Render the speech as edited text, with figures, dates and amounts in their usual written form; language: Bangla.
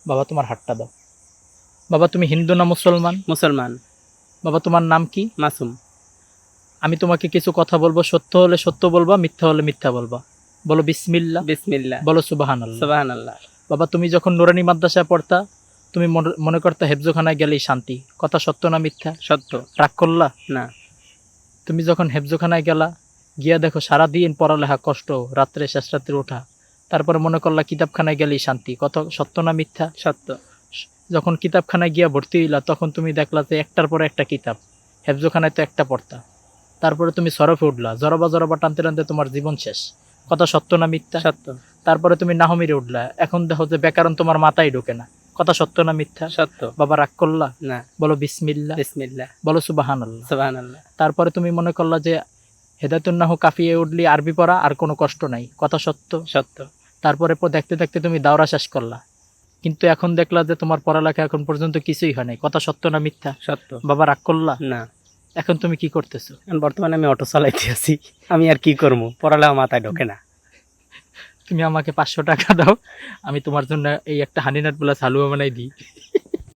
বাবা তোমার হাতটা দাও। বাবা তুমি হিন্দু না মুসলমান? মুসলমান। বাবা তোমার নাম কি? মাসুম। আমি তোমাকে কিছু কথা বলবো, সত্য হলে সত্য বলবা, মিথ্যা হলে মিথ্যা বলবা। বলো বিসমিল্লাহ। বিসমিল্লাহ। বলো সুবহানাল্লাহ। সুবহানাল্লাহ। বাবা তুমি যখন নুরানি মাদ্রাসায় পড়তা, তুমি মনে করতে হেফজোখানায় গেলেই শান্তি, কথা সত্য না মিথ্যা? সত্য। রাগ করলা? না। তুমি যখন হেফজোখানায় গেলা, গিয়া দেখো সারাদিন পড়ালেখা কষ্ট, রাত্রে শেষ রাত্রে ওঠা, তারপরে মনে করলা কিতাবখানায় গেলেই শান্তি, কথা সত্য না মিথ্যা? সত্য। যখন কিতাবখানায় গিয়া ভর্তি হইলা, তখন তুমি দেখলা যে একটার পরে একটা কিতাব, হেফজোখানায় তো একটা পড়তা, তারপরে তুমি সরফে উঠলা, জরবা জরবা টানতে টানতে তোমার জীবন শেষ, কথা সত্য না মিথ্যা? সত্য। তারপরে তুমি নাহমিরে উঠলা, এখন দেখো যে ব্যাকরণ তোমার মাথায় ঢোকে না, কথা সত্য না মিথ্যা? সত্য। বাবা রাগ করলা? না। বলো বিসমিল্লাহ। বিসমিল্লাহ। বলো সুবহানাল্লাহ। সুবহানাল্লাহ। তারপরে তুমি মনে করলা যে হেদায়েতুন নাহু কাফিয়ে উঠলি, আরবি পড়া আর কোনো কষ্ট নাই, কথা সত্য? সত্য। তারপরে দেখতে দেখতে তুমি দাওরা শেষ করলা, কিন্তু এখন দেখলা যে তোমার পড়ালেখা এখন পর্যন্ত কিছুই হয় নাই, কথা সত্য না মিথ্যা? সত্য। বাবা রাগ করলা? না। এখন তুমি কি করতেছো? এখন বর্তমানে আমি অটো চালাইতে আছি। আমি আর কি করবো, পড়ালেখা মাথায় ঢোকে না। তুমি আমাকে 500 টাকা দাও, আমি তোমার জন্য এই একটা হানিনাট প্লাস হালুয়া বানাই দিই।